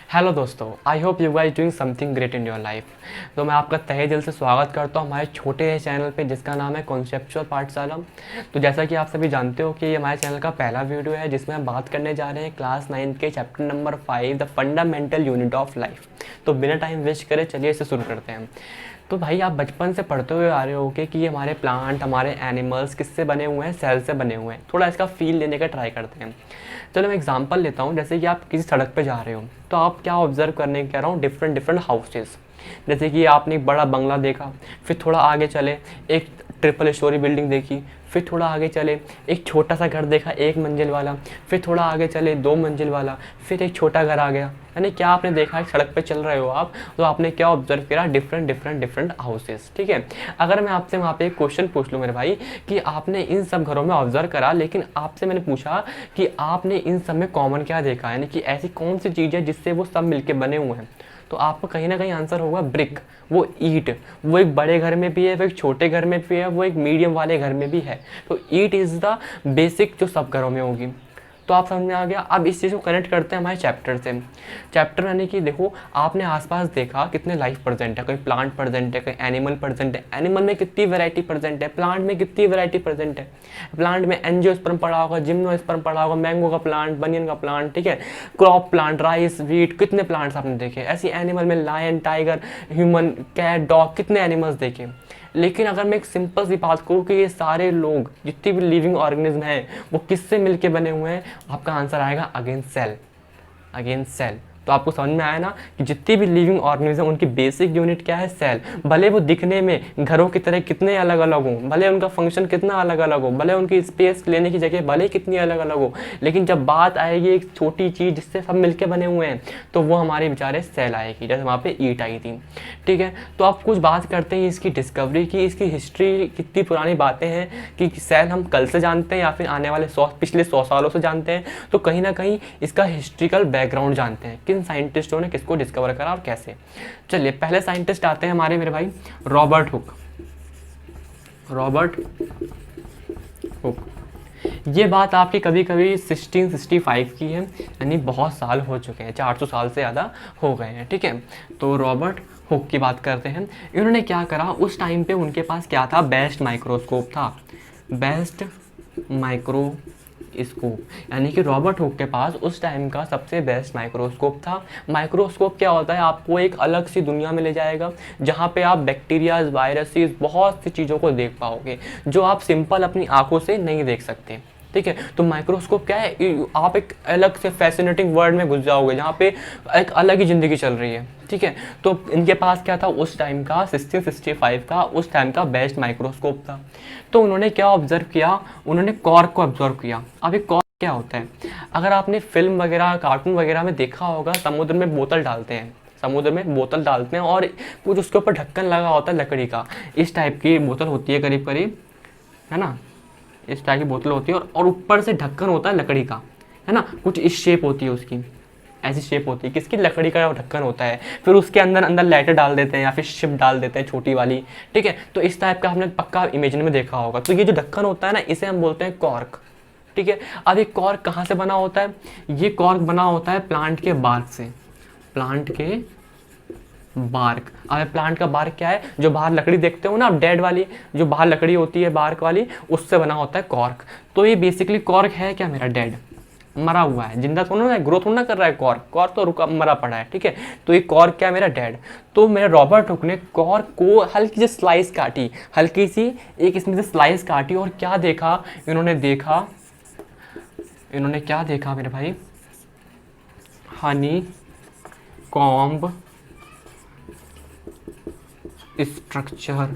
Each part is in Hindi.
हेलो दोस्तों, I hope you guys doing something great in your life. तो मैं आपका तहे दिल से स्वागत करता हूँ हमारे छोटे चैनल पे जिसका नाम है कॉन्सेप्चुअल पाठशाला। तो जैसा कि आप सभी जानते हो कि ये हमारे चैनल का पहला वीडियो है जिसमें हम बात करने जा रहे हैं क्लास 9 के chapter number 5 the fundamental unit of life. तो बिना टाइम वेस्ट करे चलिए इसे शुरू करते हैं। तो भाई आप बचपन से पढ़ते हुए आ रहे होगे कि ये हमारे प्लांट, हमारे एनिमल्स किससे बने हुए हैं? सेल से बने हुए हैं। थोड़ा इसका फील लेने का ट्राई करते हैं। चलो मैं एग्जांपल लेता हूँ। जैसे कि आप किसी सड़क पे जा रहे हो तो आप क्या ऑब्जर्व करने कह रहा हूँ, डिफरेंट हाउसेस। जैसे कि आपने एक बड़ा बंगला देखा, फिर थोड़ा आगे चले एक ट्रिपल स्टोरी बिल्डिंग देखी, फिर थोड़ा आगे चले एक छोटा सा घर देखा 1 मंजिल वाला, फिर थोड़ा आगे चले 2 मंजिल वाला, फिर एक छोटा घर आ गया। यानी क्या आपने देखा, एक सड़क पे चल रहे हो आप तो आपने क्या ऑब्जर्व किया? Different houses. ठीक है, अगर मैं आपसे वहाँ पे एक क्वेश्चन पूछ लूँ मेरे भाई कि आपने इन सब घरों में ऑब्जर्व करा, लेकिन आपसे मैंने पूछा कि आपने इन सब में कॉमन क्या देखा, यानी कि ऐसी कौन सी चीज़ है जिससे वो सब मिलके बने हुए हैं, तो आपका कहीं ना कहीं आंसर होगा ब्रिक। वो ईट, वो एक बड़े घर में भी है, वो एक छोटे घर में भी है, वो एक मीडियम वाले घर में भी है। तो ईट इज़ द बेसिक जो सब घरों में होगी। तो आप समझ में आ गया। अब इस चीज़ को कनेक्ट करते हैं हमारे चैप्टर से। चैप्टर यानी कि देखो, आपने आसपास देखा कितने लाइफ प्रेजेंट है, कोई प्लांट प्रेजेंट है, कोई एनिमल प्रेजेंट है। एनिमल में कितनी वैरायटी प्रेजेंट है, प्लांट में कितनी वैरायटी प्रेजेंट है। प्लांट में एंजियोस्पर्म पड़ा होगा, जिम्नोस्पर्म पड़ा होगा, मैंगो का प्लांट, बनियन का प्लांट, ठीक है, क्रॉप प्लांट, राइस, व्हीट, कितने प्लांट्स आपने देखे। ऐसी एनिमल में lion, tiger, human, cat, dog, कितने एनिमल्स देखे। लेकिन अगर मैं एक सिंपल सी बात करूँ कि ये सारे लोग जितनी भी लिविंग ऑर्गेनिज्म हैं वो किससे मिलके बने हुए हैं, आपका आंसर आएगा अगेन सेल। Again cell. तो आपको समझ में आया ना कि जितनी भी लिविंग ऑर्गेनिज्म उनकी बेसिक यूनिट क्या है? सेल। भले वो दिखने में घरों की तरह कितने अलग अलग हो, भले उनका फंक्शन कितना अलग अलग हो, भले उनकी स्पेस लेने की जगह भले कितनी अलग अलग हो, लेकिन जब बात आएगी एक छोटी चीज़ जिससे सब मिलके बने हुए हैं तो वो हमारे बेचारे सेल आएगी। जैसे वहाँ पे ईट आई थी। ठीक है, तो आप कुछ बात करते हैं इसकी डिस्कवरी की, इसकी हिस्ट्री, कितनी पुरानी बातें हैं कि सेल हम कल से जानते हैं या फिर आने वाले पिछले 100 सालों से जानते हैं। तो कहीं ना कहीं इसका हिस्ट्रिकल बैकग्राउंड जानते हैं, किन साइंटिस्टों ने किसको डिस्कवर करा और कैसे। चलिए पहले साइंटिस्ट आते हैं हमारे मेरे भाई रॉबर्ट हुक। Robert Hooke. ये बात आपकी कभी कभी 1665 की है, यानी बहुत साल हो चुके हैं, 400 साल से ज़्यादा हो गए हैं। ठीक है, तो रॉबर्ट हुक की बात करते हैं। इन्होंने क्या करा, उस टाइम पे उनके पास क्या था? बेस्ट माइक्रोस्कोप था। बेस्ट माइक्रोस्कोप, यानी कि रॉबर्ट हुक के पास उस टाइम का सबसे बेस्ट माइक्रोस्कोप था। माइक्रोस्कोप क्या होता है? आपको एक अलग सी दुनिया में ले जाएगा जहाँ पे आप बैक्टीरियाज, वायरसेस, बहुत सी चीज़ों को देख पाओगे जो आप सिंपल अपनी आंखों से नहीं देख सकते। ठीक है, तो माइक्रोस्कोप क्या है? आप एक अलग से फैसिनेटिंग वर्ल्ड में घुस जाओगे जहाँ पे एक अलग ही ज़िंदगी चल रही है। ठीक है, तो इनके पास क्या था उस टाइम का? 1665 का उस टाइम का बेस्ट माइक्रोस्कोप था। तो उन्होंने क्या ऑब्जर्व किया? उन्होंने कॉर्क को ऑब्जर्व किया। अब ये कॉर्क क्या होता है? अगर आपने फिल्म वगैरह, कार्टून वगैरह में देखा होगा, समुद्र में बोतल डालते हैं, समुद्र में बोतल डालते हैं और कुछ उसके ऊपर ढक्कन लगा होता है लकड़ी का। इस टाइप की बोतल होती है करीब करीब, है ना, इस टाइप की बोतल होती है और ऊपर से ढक्कन होता है लकड़ी का, है ना, कुछ इस शेप होती है उसकी, ऐसी शेप होती है, किसकी? लकड़ी का ढक्कन होता है। फिर उसके अंदर अंदर लाइटर डाल देते हैं या फिर शिप डाल देते हैं छोटी वाली। ठीक है, तो इस टाइप का आपने पक्का इमेजिन में देखा होगा। तो ये जो ढक्कन होता है ना, इसे हम बोलते हैं कॉर्क। ठीक है, अब ये कॉर्क कहाँ से बना होता है? ये कॉर्क बना होता है प्लांट के बार्क से। प्लांट के बार्क। अब प्लांट का बार्क क्या है? जो बाहर लकड़ी देखते हो ना आप, डेड वाली जो बाहर लकड़ी होती है बार्क वाली, उससे बना होता है कॉर्क। तो ये बेसिकली कॉर्क है क्या मेरा? डेड, मरा हुआ है, जिंदा थोड़ा ना, ग्रोथ ना कर रहा है कॉर्क। कॉर्क तो रुका, मरा पड़ा है। ठीक है, तो ये कॉर्क क्या है मेरा? डेड। तो मेरे रॉबर्ट हुक ने कॉर्क को हल्की सी स्लाइस काटी, हल्की सी एक इसमें से स्लाइस काटी और क्या देखा इन्होंने क्या देखा मेरे भाई? Honey comb structure.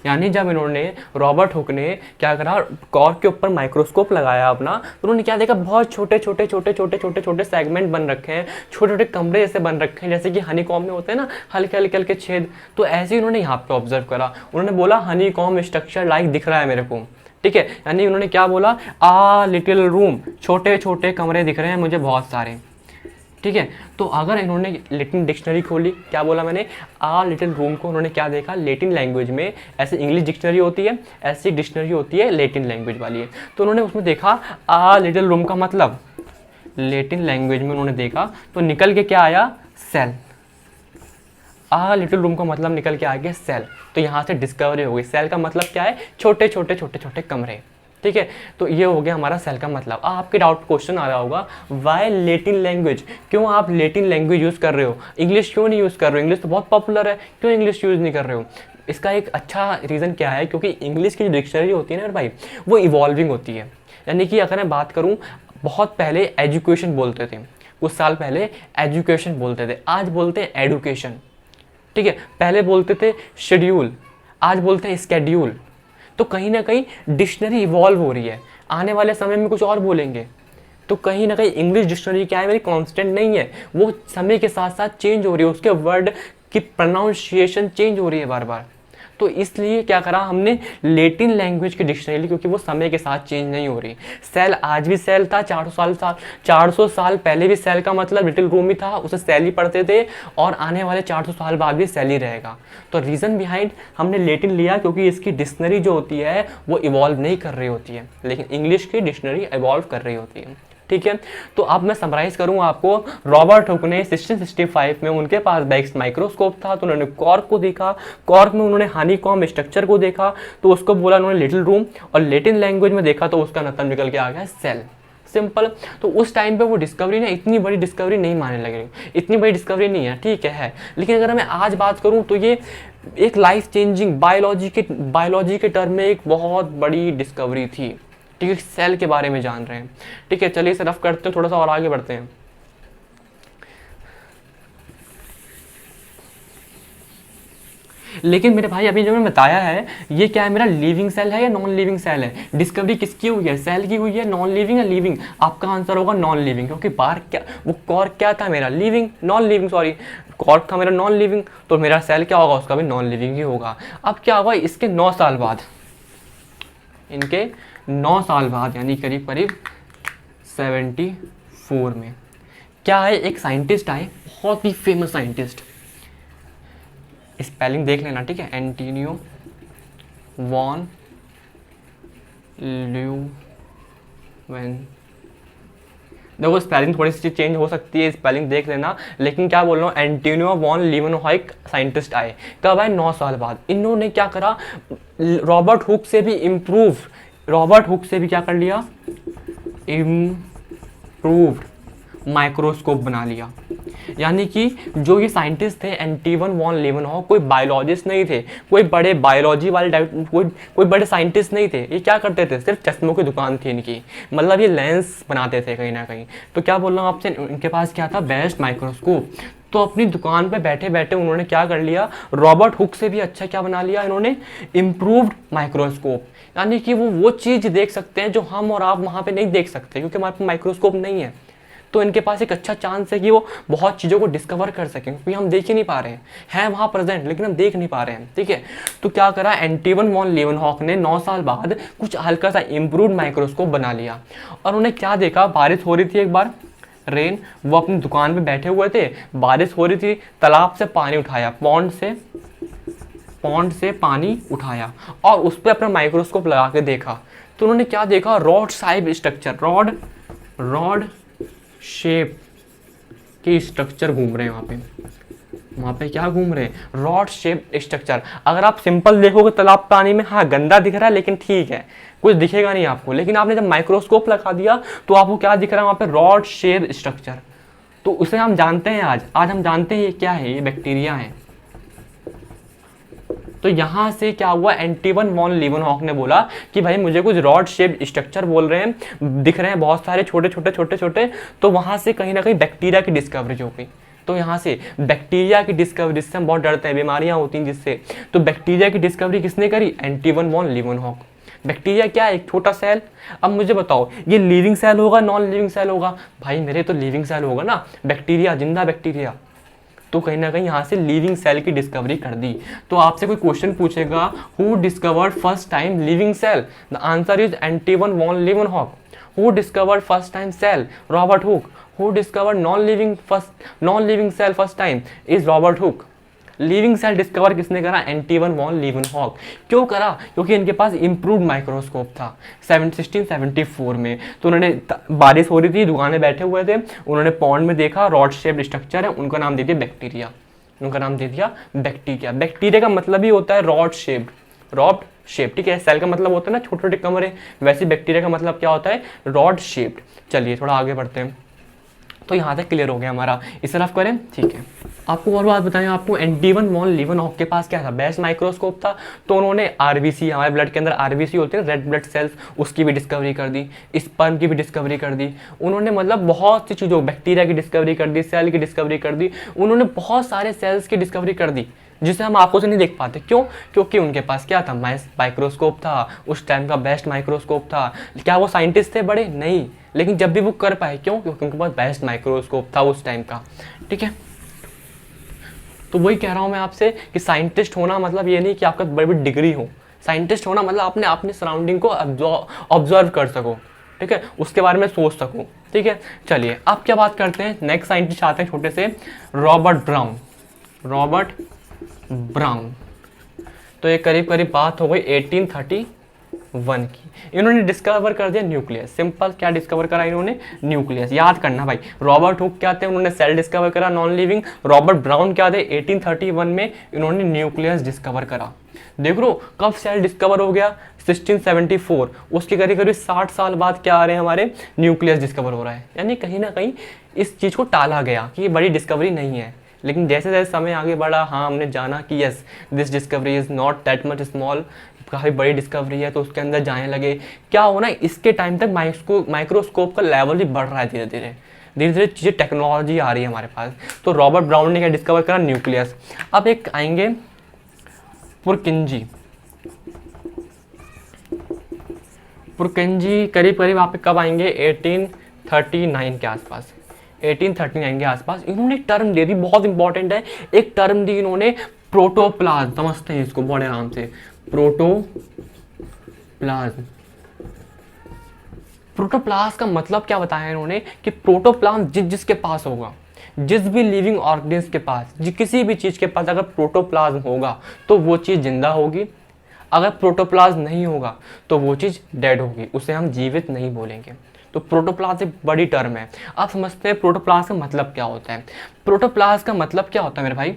यानी जब इन्होंने, रॉबर्ट हुक ने क्या करा, कॉर्क के ऊपर माइक्रोस्कोप लगाया अपना, तो उन्होंने क्या देखा? बहुत छोटे छोटे सेगमेंट बन रखे हैं, छोटे छोटे कमरे जैसे बन रखे हैं, जैसे कि हनी कॉम्ब में होते हैं ना, हल्के हल्के छेद। तो ऐसे ही उन्होंने यहाँ पे ऑब्जर्व करा। उन्होंने बोला हनी कॉम्ब स्ट्रक्चर लाइक दिख रहा है मेरे को। ठीक है, यानी उन्होंने क्या बोला? आ लिटिल रूम, छोटे छोटे कमरे दिख रहे हैं मुझे बहुत सारे। ठीक है, तो अगर इन्होंने लेटिन डिक्शनरी खोली, क्या बोला मैंने? आ लिटिल रूम को उन्होंने क्या देखा? लेटिन लैंग्वेज में, ऐसे इंग्लिश डिक्शनरी होती है, ऐसी डिक्शनरी होती है लेटिन लैंग्वेज वाली है। तो उन्होंने उसमें देखा आ लिटिल रूम का मतलब लेटिन लैंग्वेज में उन्होंने देखा, तो निकल के क्या आया? सेल। आ लिटिल रूम का मतलब निकल के आ गया सेल। तो यहाँ से डिस्कवरी हो गई। सेल का मतलब क्या है? छोटे छोटे छोटे छोटे कमरे। ठीक है, तो ये हो गया हमारा सेल का मतलब। आपके डाउट क्वेश्चन आ रहा होगा, वाई लेटिन लैंग्वेज, क्यों आप लेटिन लैंग्वेज यूज़ कर रहे हो, इंग्लिश क्यों नहीं यूज़ कर रहे हो, इंग्लिश तो बहुत पॉपुलर है, क्यों इंग्लिश यूज़ नहीं कर रहे हो? इसका एक अच्छा रीज़न क्या है, क्योंकि इंग्लिश की जो डिक्शनरी होती है ना भाई, वो इवॉल्विंग होती है। यानी कि अगर मैं बात करूँ, बहुत पहले एजुकेशन बोलते थे, कुछ साल पहले एजुकेशन बोलते थे, आज बोलते हैं एडुकेशन। ठीक है, पहले बोलते थे शेड्यूल, आज बोलते हैं स्केड्यूल। तो कहीं ना कहीं डिक्शनरी इवॉल्व हो रही है, आने वाले समय में कुछ और बोलेंगे। तो कहीं ना कहीं इंग्लिश डिक्शनरी क्या है, मेरी कांस्टेंट नहीं है, वो समय के साथ साथ चेंज हो रही है, उसके वर्ड की प्रोनाउंसिएशन चेंज हो रही है बार बार। तो इसलिए क्या करा हमने, लेटिन लैंग्वेज की डिक्शनरी ली, क्योंकि वो समय के साथ चेंज नहीं हो रही। सेल आज भी सेल था, 400 साल पहले भी सेल का मतलब लिटिल रूम ही था, उसे सेल ही पढ़ते थे, और आने वाले 400 साल बाद भी सेल ही रहेगा। तो रीज़न बिहाइंड हमने लेटिन लिया, क्योंकि इसकी डिक्शनरी जो होती है वो इवॉल्व नहीं कर रही होती है, लेकिन इंग्लिश की डिक्शनरी इवॉल्व कर रही होती है। ठीक है, तो अब मैं समराइज करूँ आपको, रॉबर्ट हुक ने 1665 में, उनके पास बैक्स माइक्रोस्कोप था, तो उन्होंने कॉर्क को देखा, कॉर्क में उन्होंने हनीकॉम्ब स्ट्रक्चर को देखा, तो उसको बोला उन्होंने लिटिल रूम, और लेटिन लैंग्वेज में देखा तो उसका मतलब निकल के आ गया सेल। सिंपल। तो उस टाइम पे वो डिस्कवरी ना इतनी बड़ी डिस्कवरी नहीं मानने लगे, इतनी बड़ी डिस्कवरी नहीं है, ठीक है, लेकिन अगर मैं आज बात करूँ तो ये एक लाइफ चेंजिंग बायोलॉजी के टर्म में एक बहुत बड़ी डिस्कवरी थी। ठीक है, सेल के बारे में जान रहे हैं। ठीक है, चलिए इसे रफ करते हैं, थोड़ा सा और आगे बढ़ते हैं। लेकिन मेरे भाई अभी जो मैंने बताया है, ये क्या है, मेरा लिविंग सेल है या नॉन लिविंग सेल है? डिस्कवरी किसकी हुई है, सेल की हुई है, नॉन लिविंग या लिविंग? आपका आंसर होगा नॉन लिविंग, क्योंकि बार क्या, वो कॉर्क क्या था मेरा, living, non living sorry, cork था मेरा नॉन लिविंग, तो मेरा सेल क्या होगा, उसका भी नॉन लिविंग ही होगा। अब क्या हुआ, इसके 9 साल बाद, इनके 9 साल बाद, यानी करीब करीब 74 में क्या है, एक साइंटिस्ट आए, बहुत ही फेमस साइंटिस्ट, स्पेलिंग देख लेना, ठीक है, एंटोनियो वॉन ल्यूवेन। देखो स्पेलिंग थोड़ी सी चेंज हो सकती है, स्पेलिंग देख लेना, लेकिन क्या बोल रहा हूँ, एंटोनियो वॉन लीवनहॉइक साइंटिस्ट आए, कब आए, 9 साल बाद। इन्होंने क्या करा, रॉबर्ट हुक से भी क्या कर लिया, इम्प्रूव्ड माइक्रोस्कोप बना लिया। यानी कि जो ये साइंटिस्ट थे एंटोनियो वॉन लीवनहॉक, कोई बायोलॉजिस्ट नहीं थे, कोई बड़े बायोलॉजी वाले कोई बड़े साइंटिस्ट नहीं थे, ये क्या करते थे, सिर्फ चश्मों की दुकान थी इनकी, मतलब ये लेंस बनाते थे कहीं ना कहीं। तो क्या बोल रहा हूँ आपसे, इनके पास क्या था, बेस्ट माइक्रोस्कोप। तो अपनी दुकान पे बैठे बैठे उन्होंने क्या कर लिया, रॉबर्ट हुक से भी अच्छा क्या बना लिया इन्होंने, इम्प्रूव्ड माइक्रोस्कोप। यानी कि वो चीज़ देख सकते हैं जो हम और आप वहाँ पे नहीं देख सकते, क्योंकि हमारे पास माइक्रोस्कोप नहीं है। तो इनके पास एक अच्छा चांस है कि वो बहुत चीज़ों को डिस्कवर कर सकें, क्योंकि हम देख ही नहीं पा रहे हैं वहाँ प्रेजेंट, लेकिन हम देख नहीं पा रहे हैं। ठीक है, तो क्या करा, एंटोनियो वॉन लीवनहॉक ने 9 साल बाद कुछ हल्का सा इम्प्रूव्ड माइक्रोस्कोप बना लिया, और उन्हें क्या देखा, बारिश हो रही थी एक बार, रेन, वो अपनी दुकान पे बैठे हुए थे, बारिश हो रही थी, तालाब से पानी उठाया, पॉन्ड से पानी उठाया, और उस पर अपना माइक्रोस्कोप लगा के देखा। तो उन्होंने क्या देखा, रॉड साइब स्ट्रक्चर, रॉड शेप के स्ट्रक्चर घूम रहे हैं वहाँ पे क्या घूम रहे हैं, रॉड शेप स्ट्रक्चर। अगर आप सिंपल देखोगे तालाब पानी में, हाँ गंदा दिख रहा है, लेकिन ठीक है, कुछ दिखेगा नहीं आपको, लेकिन आपने जब माइक्रोस्कोप लगा दिया तो आपको क्या दिख रहा है वहाँ पे, रॉड शेप स्ट्रक्चर। तो उसे हम जानते हैं, आज हम जानते हैं ये क्या है, ये बैक्टीरिया है। तो यहाँ से क्या हुआ, एंटोनियो वॉन लीवनहॉक ने बोला कि भाई मुझे कुछ रॉड शेप स्ट्रक्चर बोल रहे हैं, दिख रहे हैं बहुत सारे छोटे छोटे, तो वहाँ से कहीं ना कहीं बैक्टीरिया की डिस्कवरी हो गई। तो यहाँ से बैक्टीरिया की डिस्कवरी, जिससे हम बहुत डरते हैं, बीमारियाँ होती हैं जिससे, तो बैक्टीरिया की डिस्कवरी किसने करी, एंटोनियो वॉन लीवनहॉक। बैक्टीरिया क्या है, एक छोटा सेल। अब मुझे बताओ ये लिविंग सेल होगा, नॉन लिविंग सेल होगा? भाई मेरे तो लिविंग सेल होगा ना, बैक्टीरिया, जिंदा बैक्टीरिया। तो कहीं ना कहीं यहाँ से लिविंग सेल की डिस्कवरी कर दी। तो आपसे कोई क्वेश्चन पूछेगा, who discovered first time living cell, the answer is Antonie van Leeuwenhoek. Who discovered first time cell, Robert Hooke. Who discovered non living cell first time, is Robert Hooke. Living cell discover किसने करा? Antonie van Leeuwenhoek. क्यों करा? क्योंकि इनके पास इम्प्रूव्ड माइक्रोस्कोप था 1674 में। तो उन्होंने बारिश हो रही थी, दुकान में बैठे हुए थे, उन्होंने पॉन्ड में देखा रॉड शेप्ड स्ट्रक्चर है, उनका नाम दे दिया बैक्टीरिया। उनका नाम दे दिया बैक्टीरिया। बैक्टीरिया का मतलब ही होता है रॉड शेप्ड, रॉड शेप, ठीक है। सेल का मतलब होता है ना छोटे छोटे कमरे, वैसे बैक्टीरिया का मतलब क्या होता है? Rod shaped. चलिए थोड़ा आगे बढ़ते हैं। तो यहाँ तक क्लियर हो गया हमारा, इस तरफ करें, ठीक है। आपको और बात बताएं, आपको एंटीवन वॉन लीवनहॉक के पास क्या था? बेस्ट माइक्रोस्कोप था। तो उन्होंने आरबीसी, हमारे ब्लड के अंदर आरबीसी होते हैं, रेड ब्लड सेल्स, उसकी भी डिस्कवरी कर दी, स्पर्म की भी डिस्कवरी कर दी। उन्होंने मतलब बहुत सी चीज़ों, बैक्टीरिया की डिस्कवरी कर दी, सेल की डिस्कवरी कर दी, उन्होंने बहुत सारे सेल्स की डिस्कवरी कर दी जिसे हम आंखों से नहीं देख पाते। क्यों? क्योंकि उनके पास क्या था? माइक्रोस्कोप था, उस टाइम का बेस्ट माइक्रोस्कोप था। क्या वो साइंटिस्ट थे बड़े? नहीं, लेकिन जब भी वो कर पाए, क्यों? क्योंकि उनके पास बेस्ट माइक्रोस्कोप था उस टाइम का, ठीक है। तो वही कह रहा हूँ मैं आपसे कि साइंटिस्ट होना मतलब ये नहीं कि आपका बड़ी बड़ी डिग्री हो। साइंटिस्ट होना मतलब आपने अपने सराउंडिंग को ऑब्जर्व कर सको, ठीक है, उसके बारे में सोच सको, ठीक है। चलिए अब क्या बात करते हैं, नेक्स्ट साइंटिस्ट आते हैं छोटे से, रॉबर्ट ब्राउन। रॉबर्ट ब्राउन, तो ये करीब करीब बात हो गई 1831 की। इन्होंने डिस्कवर कर दिया न्यूक्लियस। सिंपल, क्या डिस्कवर करा इन्होंने? न्यूक्लियस। याद करना भाई, रॉबर्ट हुक क्या थे? उन्होंने सेल डिस्कवर करा नॉन लिविंग। रॉबर्ट ब्राउन क्या थे? 1831 में इन्होंने न्यूक्लियस डिस्कवर करा। देख लो कब सेल डिस्कवर हो गया? 1674। उसके करीब करीब 60 साल बाद क्या आ रहे हैं हमारे? न्यूक्लियस डिस्कवर हो रहा है। यानी कहीं ना कहीं इस चीज़ को टाला गया कि ये बड़ी डिस्कवरी नहीं है, लेकिन जैसे जैसे समय आगे बढ़ा, हाँ, हमने जाना कि yes this discovery is not that much small, काफ़ी बड़ी डिस्कवरी है, तो उसके अंदर जाने लगे। क्या होना, इसके टाइम तक माइक्रोस्कोप का लेवल भी बढ़ रहा है, धीरे धीरे धीरे धीरे चीज़ें, टेक्नोलॉजी आ रही है हमारे पास। तो रॉबर्ट ब्राउन ने क्या डिस्कवर करा? न्यूक्लियस। अब एक आएंगे पुरकिंजी। पुरकिंजी करीब करीब आप कब आएंगे? 1839 के आसपास। 1839 के आसपास इन्होंने एक टर्म दे दी, बहुत इंपॉर्टेंट है। एक टर्म दी इन्होंने, प्रोटोप्लाज्म। समझते हैं इसको बड़े आराम से, प्रोटोप्लाज्म। प्रोटोप्लाज्म का मतलब क्या बताया इन्होंने कि प्रोटोप्लाज्म जिसके पास होगा, जिस भी लिविंग ऑर्गेनिज्म के पास, किसी भी चीज़ के पास अगर प्रोटोप्लाज्म होगा तो वो चीज़ जिंदा होगी। अगर प्रोटोप्लाज्म नहीं होगा तो वो चीज़ डेड होगी, उसे हम जीवित नहीं बोलेंगे। तो प्रोटोप्लाज्म एक बड़ी टर्म है। आप समझते हैं प्रोटोप्लाज्म का मतलब क्या होता है? प्रोटोप्लाज्म का मतलब क्या होता है मेरे भाई?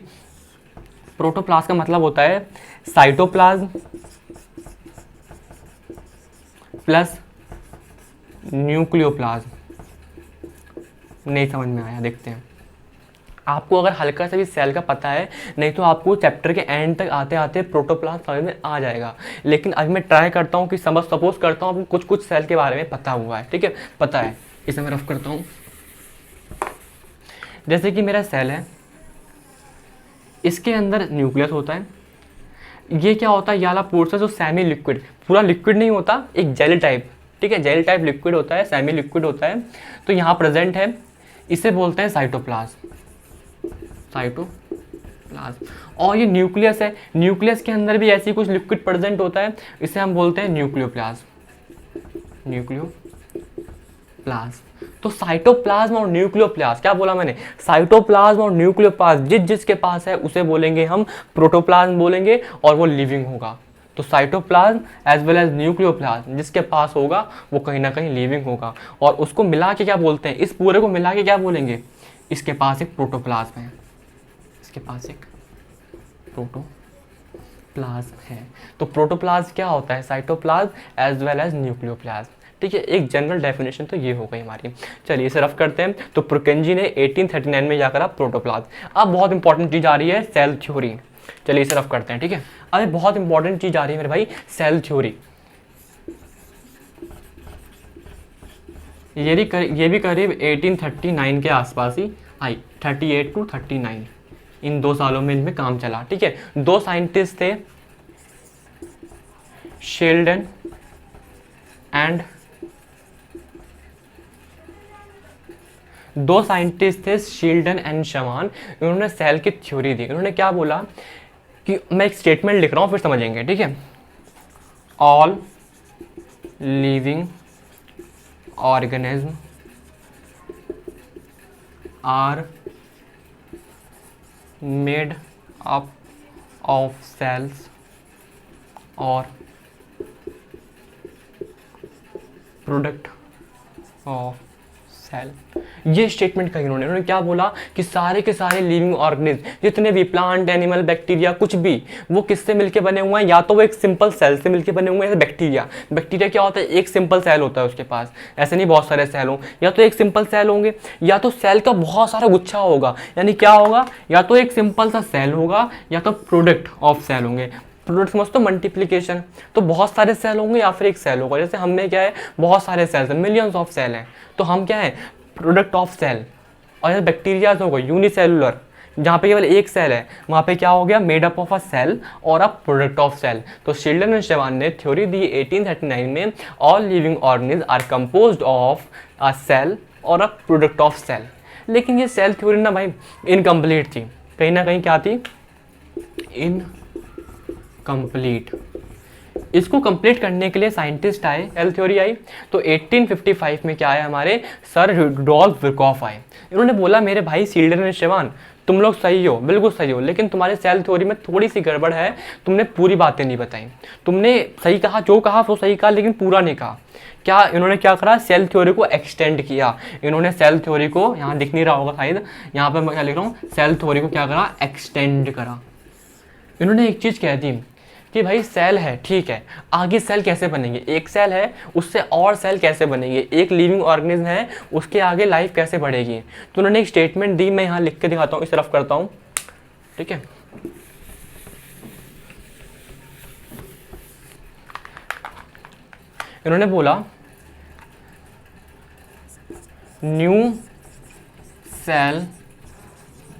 प्रोटोप्लाज्म का मतलब होता है साइटोप्लाज्म प्लस न्यूक्लियोप्लाज्म। नहीं समझ में आया? देखते हैं। आपको अगर हल्का सा भी सेल का पता है, नहीं तो आपको चैप्टर के एंड तक आते आते प्रोटोप्लाज्म समझ में आ जाएगा। लेकिन अभी मैं ट्राई करता हूँ कि सपोज करता हूँ आपको कुछ कुछ सेल के बारे में पता हुआ है, ठीक है, पता है, इसे मैं रफ करता हूँ। जैसे कि मेरा सेल है, इसके अंदर न्यूक्लियस होता है। ये क्या होता है? ये वाला पोर्शन जो सेमी लिक्विड, पूरा लिक्विड नहीं होता, एक जेल टाइप, ठीक है, जेल टाइप लिक्विड होता है, सेमी लिक्विड होता है, तो यहाँ प्रेजेंट है, इसे बोलते हैं साइटोप्लाज्म। साइटोप्लाज्म। और ये न्यूक्लियस है, न्यूक्लियस के अंदर भी ऐसी कुछ लिक्विड प्रेजेंट होता है, इसे हम बोलते हैं न्यूक्लियोप्लाज्म। न्यूक्लियोप्लाज्म। तो साइटोप्लाज्म और न्यूक्लियोप्लाज्म, क्या बोला मैंने? साइटोप्लाज्म और न्यूक्लियोप्लाज्म जिसके पास है उसे बोलेंगे हम प्रोटोप्लाज्म बोलेंगे, और वो लिविंग होगा। तो cytoplasm as well as nucleoplasm जिसके पास होगा वो कहीं ना कहीं लिविंग होगा। और उसको मिला के क्या बोलते हैं? इस पूरे को मिला के क्या बोलेंगे? इसके पास एक प्रोटोप्लाज्म है, इसके पास एक प्रोटोप्लाज्म है। तो प्रोटोप्लाज्म क्या होता है? Cytoplasm as well as nucleoplasm, ठीक है। एक जनरल डेफिनेशन तो ये हो गई हमारी। चलिए इसे रफ करते हैं। तो पुरकिंजी ने 1839 में जाकर प्रोटोप्लाज्म। अब बहुत इंपॉर्टेंट चीज़ आ रही है, सेल थ्योरी। चलिए इसे रफ करते हैं, ठीक है। अब बहुत इंपॉर्टेंट चीज़ आ रही है मेरे भाई, सेल थ्योरी। ये भी करीब 1839 के आसपास ही आई, 38 to 39, इन 2 सालों में इनमें काम चला, ठीक है। 2 साइंटिस्ट थे, शेल्डन एंड 2 साइंटिस्ट थे, शील्डन एंड शवान। इन्होंने सेल की थ्योरी दी। इन्होंने क्या बोला कि मैं एक स्टेटमेंट लिख रहा हूँ, फिर समझेंगे, ठीक है। All living organism are made up of cells और प्रोडक्ट ऑफ सेल। ये स्टेटमेंट कही उन्होंने क्या बोला कि सारे के सारे लिविंग ऑर्गेनिज्म जितने भी प्लांट, एनिमल, बैक्टीरिया, कुछ भी, वो किससे मिलके बने हुए हैं? या तो वो एक सिंपल सेल से मिलके बने हुए हैं। बैक्टीरिया, बैक्टीरिया क्या होता है? एक सिंपल सेल होता है उसके पास, ऐसे नहीं बहुत सारे सेल हों। या तो एक सिंपल सेल होंगे, या तो सेल का बहुत सारा गुच्छा होगा। यानी क्या होगा? या तो एक सिंपल सा सेल होगा, या तो प्रोडक्ट ऑफ सेल होंगे। प्रोडक्ट समझ तो मल्टीप्लिकेशन, तो बहुत सारे सेल होंगे या फिर एक सेल होगा। जैसे हमने क्या है, बहुत सारे सेल्स हैं, मिलियंस ऑफ सेल हैं, तो हम क्या है, प्रोडक्ट ऑफ सेल। और जैसे बैक्टीरिया हो गए यूनिसेलुलर, जहाँ पे केवल एक सेल है, वहाँ पे क्या हो गया, made up of a cell और अ प्रोडक्ट ऑफ सेल। तो शिल्डन एंड शेवान ने थ्योरी दी 1839 में, all living organism are composed of a cell और अ प्रोडक्ट ऑफ सेल। लेकिन ये सेल थ्योरी ना भाई इनकम्प्लीट थी, कहीं ना कहीं क्या थी, इनकम्प्लीट। इसको कंप्लीट करने के लिए साइंटिस्ट आए, सेल थ्योरी आई। तो 1855 में क्या आया, हमारे सर रुडोल्फ विरकॉफ आए। इन्होंने बोला मेरे भाई शिल्डन एंड शेवान, तुम लोग सही हो, बिल्कुल सही हो, लेकिन तुम्हारे सेल थ्योरी में थोड़ी सी गड़बड़ है, तुमने पूरी बातें नहीं बताई। तुमने सही कहा, जो कहा वो सही कहा, लेकिन पूरा नहीं कहा। क्या इन्होंने क्या करा, सेल थ्योरी को एक्सटेंड किया। इन्होंने सेल थ्योरी को, यहाँ दिख नहीं रहा होगा शायद, यहाँ पर मैं क्या लिख रहा हूँ, सेल थ्योरी को क्या करा, एक्सटेंड करा। इन्होंने एक चीज़ कह दी कि भाई सेल है, ठीक है, आगे सेल कैसे बनेंगे, एक सेल है उससे और सेल कैसे बनेंगे, एक लिविंग ऑर्गेनिज्म है उसके आगे लाइफ कैसे बढ़ेगी। तो उन्होंने एक स्टेटमेंट दी, मैं यहाँ लिख के दिखाता हूँ, इस तरफ करता हूँ, ठीक है। इन्होंने बोला new cell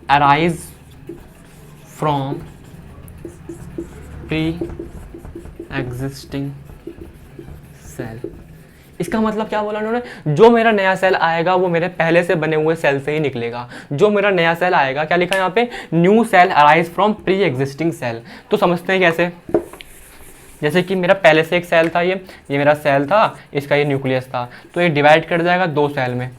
arise from pre existing cell. इसका मतलब क्या बोला उन्होंने, जो मेरा नया सेल आएगा वो मेरे पहले से बने हुए सेल से ही निकलेगा। जो मेरा नया सेल आएगा, क्या लिखा है यहाँ पे, new cell arise from pre existing cell. तो समझते हैं कैसे, जैसे कि मेरा पहले से एक सेल था, ये मेरा सेल था, इसका ये न्यूक्लियस था, तो ये डिवाइड कर जाएगा दो सेल में,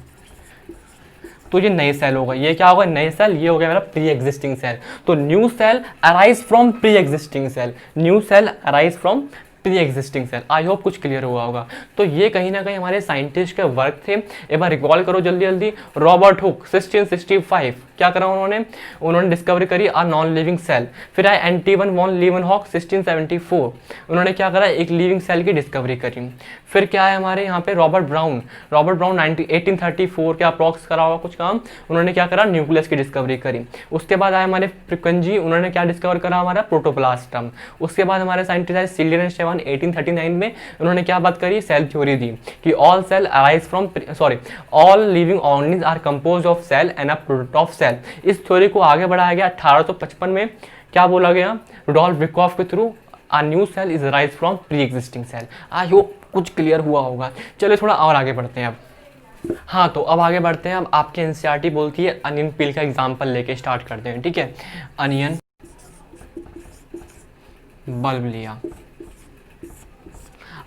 तो ये नए सेल होगा। ये क्या होगा, नए सेल, ये हो गया मेरा प्री एग्जिस्टिंग सेल। तो new cell arise from pre existing cell, new cell arise from pre existing cell. I hope कुछ क्लियर हुआ होगा। तो ये कहीं ना कहीं हमारे साइंटिस्ट के वर्क थे। एक बार रिकॉल करो जल्दी जल्दी। रॉबर्ट हुक 1665 क्या करा उन्होंने डिस्कवरी करी आ नॉन लिविंग सेल। फिर आए एंटीवन वॉन लीवनहॉक 1674, उन्होंने क्या करा, एक लिविंग सेल की डिस्कवरी करी। फिर क्या है हमारे यहाँ पे रॉबर्ट ब्राउन 1834 के अप्रॉक्स करा होगा कुछ काम, उन्होंने क्या करा, न्यूक्लियस की डिस्कवरी करी। उसके बाद आए हमारे फ्रिक्वेंजी, उन्होंने क्या डिस्कवर करा, हमारा प्रोटोप्लास्टम। उसके बाद हमारे साइंटिस्ट आए शिल्डन एंड शेवान 1839 में, उन्होंने क्या बात करी, सेल थ्योरी दी कि all cell arise from all living organism are composed of cell and a product of cell. इस थ्योरी को आगे बढ़ाया गया 1855 में, क्या बोला गया, रुडोल्फ विरकॉफ के through, a new cell is arise from pre-existing cell। I hope कुछ क्लियर हुआ होगा। चलिए थोड़ा और आगे बढ़ते हैं अब। हाँ, तो अब आगे बढ़ते हैं। अब आपके एनसीईआरटी बोलती है अनियन पील का एग्जांपल लेके स्टार्ट करते हैं, ठीक है। अनियन बल्ब लिया,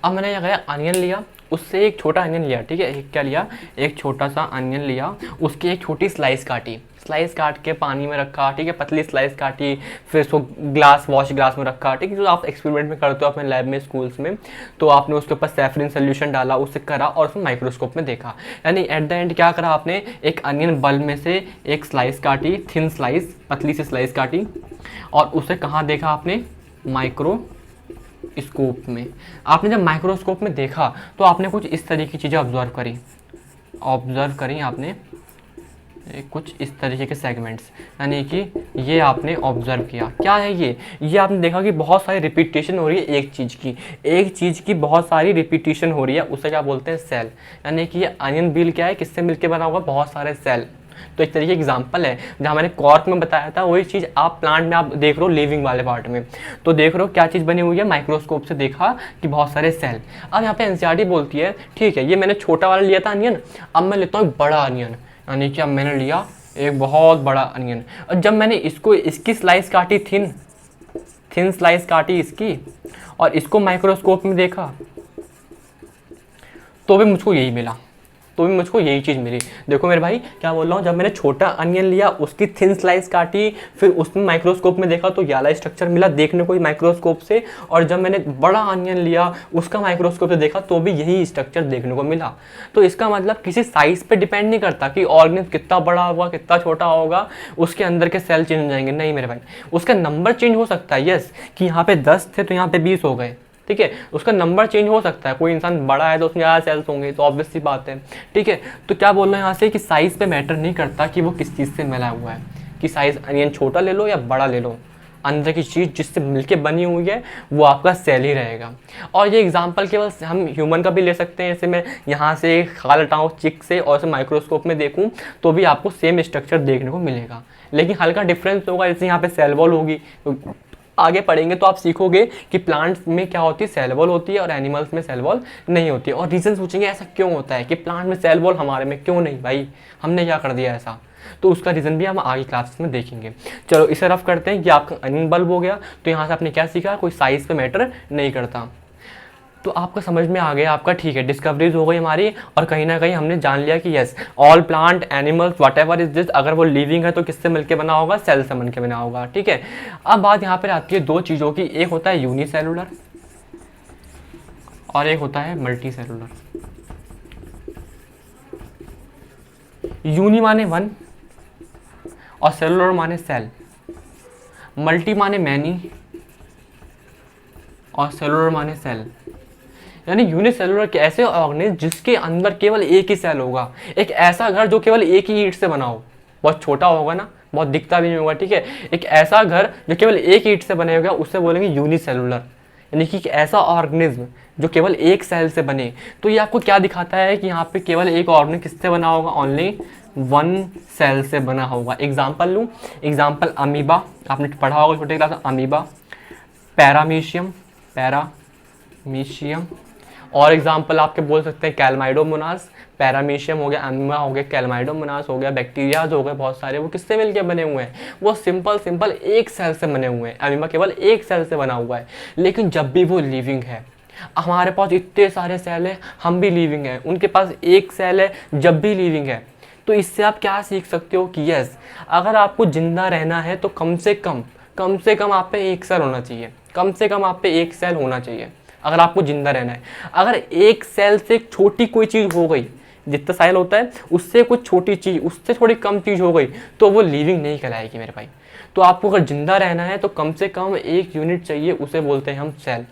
अब मैंने क्या किया, अनियन लिया, उससे एक छोटा अनियन लिया, ठीक है, एक क्या लिया, एक छोटा सा अनियन लिया, उसकी एक छोटी स्लाइस काटी, स्लाइस काट के पानी में रखा, ठीक है, पतली स्लाइस काटी, फिर उसको वॉश ग्लास में रखा, ठीक है, जो आप एक्सपेरिमेंट में करते हो अपने लैब में, स्कूल्स में, तो आपने उसके ऊपर सैफरिन सोल्यूशन डाला, उससे करा और उसमें माइक्रोस्कोप में देखा। यानी एट द एंड क्या करा आपने, एक अनियन बल्ब में से एक स्लाइस काटी, थिन स्लाइस, पतली सी स्लाइस काटी, और उसे कहाँ देखा आपने, माइक्रोस्कोप में। आपने जब माइक्रोस्कोप में देखा तो आपने कुछ इस तरीके की चीज़ें ऑब्जर्व करी आपने कुछ इस तरीके के सेगमेंट्स, यानी कि ये आपने ऑब्जर्व किया। क्या है ये आपने देखा कि बहुत सारी रिपीटेशन हो रही है एक चीज़ की बहुत सारी रिपीटेशन हो रही है, उसे क्या बोलते हैं, सेल। यानी कि ये अनियन बील क्या है, किससे मिलके बना होगा, बहुत सारे सेल। तो एक तरीके एग्जाम्पल है, जहाँ मैंने कॉर्क में बताया था वही चीज़ आप प्लांट में आप देख रहे हो, लिविंग वाले पार्ट में। तो देख रहे हो क्या चीज़ बनी हुई है, माइक्रोस्कोप से देखा कि बहुत सारे सेल। अब यहाँ पे एनसीईआरटी बोलती है ठीक है, ये मैंने छोटा वाला लिया था अनियन, अब मैं लेता हूँ बड़ा अनियन, यानी कि अब मैंने लिया एक बहुत बड़ा अनियन, और जब मैंने इसकी स्लाइस काटी, थिन स्लाइस काटी इसकी, और इसको माइक्रोस्कोप में देखा, तो भी मुझको यही मिला। तो भी मुझको यही चीज़ मिली। देखो मेरे भाई क्या बोल रहा हूँ, जब मैंने छोटा अनियन लिया उसकी थिन स्लाइस काटी, फिर उसमें माइक्रोस्कोप में देखा तो ये वाला स्ट्रक्चर मिला देखने को माइक्रोस्कोप से, और जब मैंने बड़ा अनियन लिया उसका माइक्रोस्कोप से देखा तो भी यही स्ट्रक्चर देखने को मिला। तो इसका मतलब किसी साइज पे डिपेंड नहीं करता कि ऑर्गेनिज्म कितना बड़ा होगा कितना छोटा होगा उसके अंदर के सेल चेंज हो जाएंगे, नहीं मेरे भाई। उसका नंबर चेंज हो सकता है, यस, कि यहाँ पे 10 थे तो यहाँ पे 20 हो गए, ठीक है, उसका नंबर चेंज हो सकता है। कोई इंसान बड़ा है तो उसमें ज़्यादा सेल्स होंगे, तो ऑब्वियस सी बात है, ठीक है। तो क्या बोल रहे हैं यहाँ से कि साइज़ पे मैटर नहीं करता कि वो किस चीज़ से मिला हुआ है, कि साइज़ अनियन छोटा ले लो या बड़ा ले लो, अंदर की चीज़ जिससे मिलके बनी हुई है वो आपका सेल ही रहेगा। और ये एग्जांपल केवल हम ह्यूमन का भी ले सकते हैं, जैसे मैं यहाँ से खाल हटाऊँ चिक से और उसे माइक्रोस्कोप में देखूँ तो भी आपको सेम स्ट्रक्चर देखने को मिलेगा, लेकिन हल्का डिफरेंस होगा। जैसे यहाँ पे सेल वॉल होगी, तो आगे पढ़ेंगे तो आप सीखोगे कि प्लांट्स में क्या होती है, सेल वॉल होती है और एनिमल्स में सेल वॉल नहीं होती है। और रीज़न सोचेंगे ऐसा क्यों होता है कि प्लांट में सेल वॉल हमारे में क्यों नहीं, भाई हमने क्या कर दिया ऐसा, तो उसका रीज़न भी हम आगे क्लासेस में देखेंगे। चलो इसे रफ करते हैं कि आपका अनियन बल्ब हो गया, तो यहाँ से आपने क्या सीखा, कोई साइज़ पे मैटर नहीं करता। तो आपका समझ में आ गया आपका, ठीक है, डिस्कवरीज हो गई हमारी, और कहीं ना कहीं हमने जान लिया कि yes all plant animals what ever is this, अगर वो लिविंग है तो किससे मिलके बना होगा, सेल से मिलके बना होगा, ठीक है। अब बात यहाँ पर आती है दो चीज़ों की, एक होता है यूनिसेलुलर और एक होता है मल्टी सेलुलर। यूनि माने वन और सेलुलर माने सेल, मल्टी माने मैनी और सेलुलर माने सेल। यानी यूनिसेलुलर के ऐसे ऑर्गेनिज्म जिसके अंदर केवल एक ही सेल होगा, एक ऐसा घर जो केवल एक ही ईंट से बना हो, बहुत छोटा होगा ना, बहुत दिखता भी नहीं होगा, ठीक है, एक ऐसा घर जो केवल एक ईंट से बने होगा उससे बोलेंगे यूनिसेलुलर, यानी कि एक ऐसा ऑर्गेनिज्म जो केवल एक सेल से बने। तो ये आपको क्या दिखाता है कि यहाँ पे केवल एक ऑर्गेनिज्म किससे बना होगा, ओनली वन सेल से बना होगा। एग्जाम्पल लूँ, एग्जाम्पल अमीबा, आपने पढ़ा होगा छोटे क्लास में, अमीबा, पैरामीशियम, पैरामीशियम, और एग्जाम्पल आपके बोल सकते हैं कैलमाइडोमोनास, पैरामीशियम हो गया, अमीबा हो गया, कैलमाइडोमोनास हो गया, बैक्टीरियाज हो गए बहुत सारे, वो किससे मिलके बने हुए हैं, वो सिंपल एक सेल से बने हुए हैं। अमीबा केवल एक सेल से बना हुआ है, लेकिन जब भी वो लिविंग है, हमारे पास इतने सारे सेल हैं, हम भी लिविंग हैं, उनके पास एक सेल है जब भी लिविंग है। तो इससे आप क्या सीख सकते हो कि यस अगर आपको जिंदा रहना है तो कम से कम आप पे एक सेल होना चाहिए, कम से कम आप पे एक सेल होना चाहिए अगर आपको जिंदा रहना है। अगर एक सेल से छोटी कोई चीज़ हो गई, जितना सेल होता है उससे कुछ छोटी चीज़, उससे थोड़ी कम चीज़ हो गई, तो वो लिविंग नहीं कहलाएगी मेरे भाई। तो आपको अगर जिंदा रहना है तो कम से कम एक यूनिट चाहिए, उसे बोलते हैं हम सेल।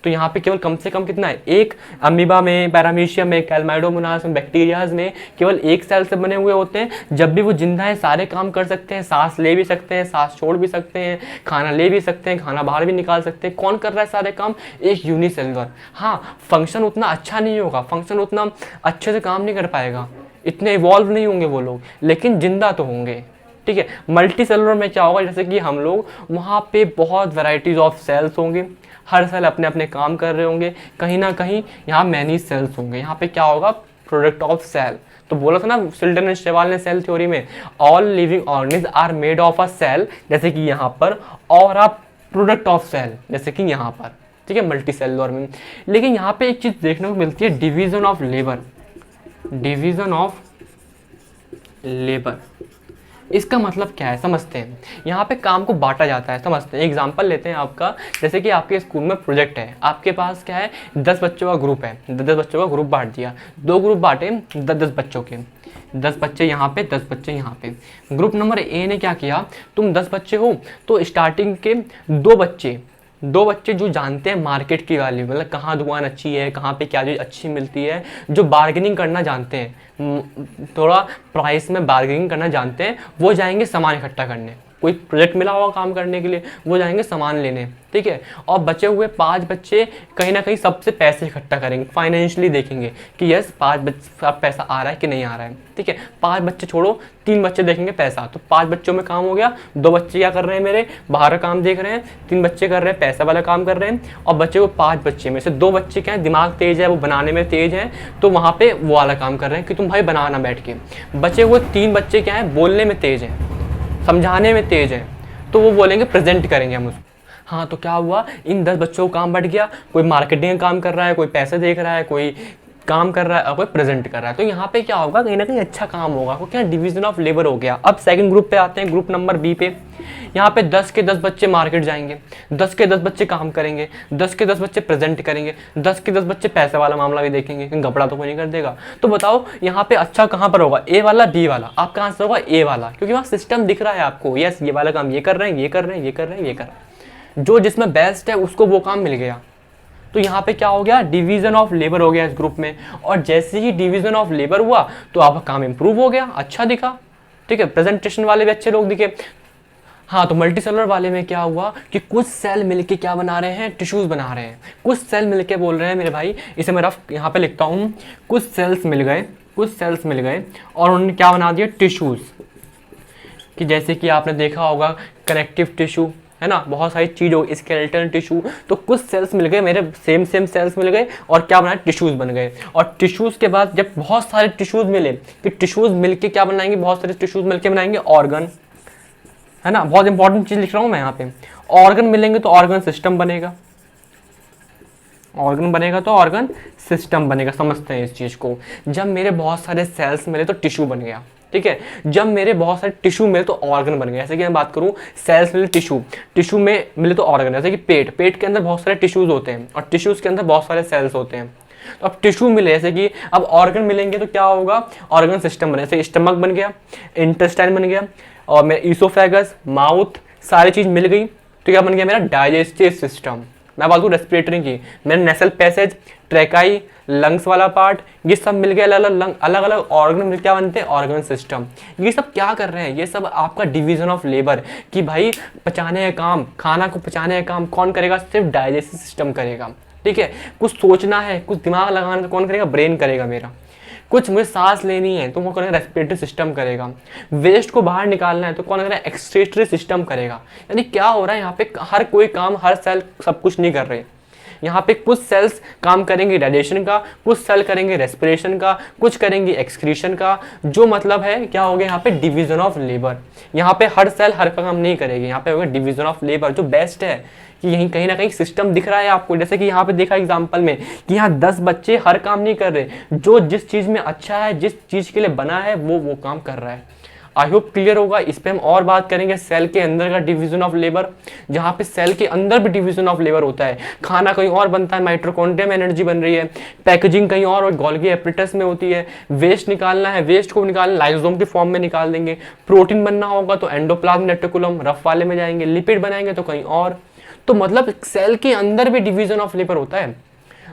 तो यहाँ पे केवल कम से कम कितना है, एक, अमीबा में, पैरामीशियम में, कैलमाइडोमोनास में, बैक्टीरियाज में केवल एक सेल से बने हुए होते हैं। जब भी वो जिंदा है सारे काम कर सकते हैं, सांस ले भी सकते हैं, सांस छोड़ भी सकते हैं, खाना ले भी सकते हैं, खाना बाहर भी निकाल सकते हैं। कौन कर रहा है सारे काम, एक यूनिसेलुलर। हाँ, फंक्शन उतना अच्छा नहीं होगा, फंक्शन उतना अच्छे से काम नहीं कर पाएगा, इतने इवॉल्व नहीं होंगे वो लोग, लेकिन जिंदा तो होंगे, ठीक है। मल्टी सेलुलर में क्या होगा, जैसे कि हम लोग, वहाँ पे बहुत वैराइटीज ऑफ सेल्स होंगे, हर सेल अपने अपने काम कर रहे होंगे, कहीं ना कहीं यहाँ मैनी सेल्स होंगे। यहाँ पे क्या होगा, प्रोडक्ट ऑफ सेल। तो बोला था ना शिल्टन एंड शेवाल ने सेल थ्योरी में, all living organism are made of a cell, जैसे कि यहाँ पर, और अ प्रोडक्ट ऑफ सेल, जैसे कि यहाँ पर, ठीक है, मल्टी सेलुलर में। लेकिन यहाँ पे एक चीज़ देखने को मिलती है, division of labour, division of labour. इसका मतलब क्या है समझते हैं। यहाँ पे काम को बांटा जाता है, समझते हैं। एग्जांपल लेते हैं आपका, जैसे कि आपके स्कूल में प्रोजेक्ट है, आपके पास क्या है, 10 बच्चों का ग्रुप है, 10 बच्चों का ग्रुप बांट दिया, 2 ग्रुप बांटे 10 बच्चों के, 10 बच्चे यहाँ पे, 10 बच्चे यहाँ पे। ग्रुप नंबर ए ने क्या किया, तुम 10 बच्चे हो तो स्टार्टिंग के 2 बच्चे जो जानते हैं मार्केट की वैल्यू, मतलब कहाँ दुकान अच्छी है, कहाँ पे क्या चीज़ अच्छी मिलती है, जो बार्गेनिंग करना जानते हैं, थोड़ा प्राइस में बार्गेनिंग करना जानते हैं, वो जाएंगे सामान इकट्ठा करने। कोई प्रोजेक्ट मिला होगा काम करने के लिए, वो जाएंगे सामान लेने, ठीक है। और बचे हुए 5 बच्चे कहीं ना कहीं सबसे पैसे इकट्ठा करेंगे, फाइनेंशियली देखेंगे कि यस 5 बच्चे पैसा आ रहा है कि नहीं आ रहा है, ठीक है। 5 बच्चे छोड़ो, 3 बच्चे देखेंगे पैसा, तो 5 बच्चों में काम हो गया। 2 बच्चे क्या कर रहे हैं, मेरे बाहर का काम देख रहे हैं, 3 बच्चे कर रहे हैं पैसा वाला काम कर रहे हैं, और बच्चे को 5 बच्चे में से 2 बच्चे क्या है, दिमाग तेज है, वो बनाने में तेज है, तो वहाँ पे वो वाला काम कर रहे हैं कि तुम भाई बनाना बैठ के। बचे हुए 3 बच्चे क्या है, बोलने में तेज है, समझाने में तेज है, तो वो बोलेंगे प्रेजेंट करेंगे हम उसको। हाँ, तो क्या हुआ, इन 10 बच्चों को काम बढ़ गया, कोई मार्केटिंग का काम कर रहा है, कोई पैसे देख रहा है, कोई काम कर रहा है और कोई प्रेजेंट कर रहा है। तो यहाँ पे क्या होगा, कहीं ना कहीं अच्छा काम होगा, क्योंकि क्या डिवीजन ऑफ लेबर हो गया। अब सेकंड ग्रुप पे आते हैं, ग्रुप नंबर बी पे। यहाँ पे 10 के 10 बच्चे मार्केट जाएंगे, 10 के 10 बच्चे काम करेंगे, 10 के 10 बच्चे प्रेजेंट करेंगे, 10 के 10 बच्चे पैसे वाला मामला भी देखेंगे, क्योंकि कपड़ा तो कोई नहीं कर देगा। तो बताओ यहाँ पे अच्छा कहाँ पर होगा, ए वाला बी वाला? आपका आंसर होगा ए वाला, क्योंकि वहाँ सिस्टम दिख रहा है आपको, यस ये वाला काम ये कर रहे हैं, ये कर रहे हैं, ये कर रहे हैं, ये कर रहे हैं, जो जिसमें बेस्ट है उसको वो काम मिल गया। तो यहाँ पे क्या हो गया, डिवीजन ऑफ लेबर हो गया इस ग्रुप में। और जैसे ही डिवीजन ऑफ लेबर हुआ तो आपका काम इंप्रूव हो गया, अच्छा दिखा, ठीक है। प्रेजेंटेशन वाले भी अच्छे लोग दिखे। हाँ, तो मल्टी सेलुलर वाले में क्या हुआ कि कुछ सेल मिलके क्या बना रहे हैं, टिश्यूज बना रहे हैं। कुछ सेल मिलके बोल रहे हैं मेरे भाई, इसे मैं रफ यहाँ पे लिखता हूँ, कुछ सेल्स मिल गए, कुछ सेल्स मिल गए और उन्होंने क्या बना दिया, टिश्यूज। कि जैसे कि आपने देखा होगा कनेक्टिव टिश्यू है ना, बहुत सारी चीज हो, स्केलेटल टिश्यू। तो कुछ सेल्स मिल गए मेरे, सेम सेल्स मिल गए और क्या बनाए, टिश्यूज बन गए। और टिश्यूज के बाद जब बहुत सारे टिश्यूज मिले, कि टिश्यूज मिलके क्या बनाएंगे, बहुत सारे टिश्यूज मिलके बनाएंगे ऑर्गन, है ना। बहुत इंपॉर्टेंट चीज लिख रहा हूँ मैं यहाँ पे, ऑर्गन मिलेंगे तो ऑर्गन सिस्टम बनेगा, ऑर्गन बनेगा तो ऑर्गन सिस्टम बनेगा। समझते हैं इस चीज को। जब मेरे बहुत सारे सेल्स मिले तो टिश्यू बन गया, ठीक है। जब मेरे बहुत सारे टिश्यू मिले तो ऑर्गन बन गया। जैसे कि मैं बात करूं, सेल्स मिले टिश्यू, टिश्यू में मिले तो ऑर्गन। जैसे कि पेट के अंदर बहुत सारे टिश्यूज होते हैं और टिश्यूज के अंदर बहुत सारे सेल्स होते हैं। तो अब टिश्यू मिले, जैसे कि अब ऑर्गन मिलेंगे तो क्या होगा, ऑर्गन सिस्टम बने। जैसे स्टमक बन गया, इंटेस्टाइन बन गया और मेरा ईसोफेगस, माउथ, सारी चीज मिल गई तो क्या बन गया मेरा, डाइजेस्टिव सिस्टम। मैं बात करूँ रेस्पिरेटरी की, मेरा नेसल पैसेज, ट्रेकाई, लंग्स वाला पार्ट, ये सब मिल गया, अलग अलग ऑर्गन मिल क्या बनते हैं, ऑर्गन सिस्टम। ये सब क्या कर रहे हैं, ये सब आपका डिवीजन ऑफ लेबर, कि भाई पचाने का काम, खाना को पचाने का काम कौन करेगा, सिर्फ डाइजेस्टिव सिस्टम करेगा, ठीक है। कुछ सोचना है, कुछ दिमाग लगाना तो कौन करेगा, ब्रेन करेगा मेरा। कुछ मुझे सांस लेनी है तो वो कौन करेगा, रेस्पिरेटरी सिस्टम करेगा। वेस्ट को बाहर निकालना है तो कौन करेगा, एक्सक्रीटरी सिस्टम करेगा। यानी क्या हो रहा है यहाँ पे, हर कोई काम, हर सेल सब कुछ नहीं कर रहे। यहाँ पे कुछ सेल्स काम करेंगे डाइजेशन का, कुछ सेल करेंगे रेस्पिरेशन का, कुछ करेंगे एक्सक्रीशन का। जो मतलब है क्या हो गया यहाँ पे, डिवीजन ऑफ लेबर। यहाँ पे हर सेल हर काम नहीं करेगी, यहाँ पे होगा डिवीजन ऑफ लेबर, जो बेस्ट है कि यहीं कहीं ना कहीं सिस्टम दिख रहा है आपको। जैसे कि यहाँ पे देखा एग्जांपल में कि यहाँ 10 बच्चे हर काम नहीं कर रहे, जो जिस चीज में अच्छा है, जिस चीज के लिए बना है वो काम कर रहा है। आई होप क्लियर होगा। इस पे हम और बात करेंगे सेल के अंदर का डिवीजन ऑफ लेबर, जहाँ पे सेल के अंदर भी डिवीजन ऑफ लेबर होता है। खाना कहीं और बनता है, माइटोकॉन्ड्रिया में एनर्जी बन रही है, पैकेजिंग कहीं और गोल्गी एपरेटस में होती है। वेस्ट निकालना है, वेस्ट को निकालना लाइसोसोम के फॉर्म में निकाल देंगे। प्रोटीन बनना होगा तो एंडोप्लाज्म रेटिकुलम रफ वाले में जाएंगे, लिपिड बनाएंगे तो कहीं और। तो मतलब सेल के अंदर भी डिवीजन ऑफ लेबर होता है।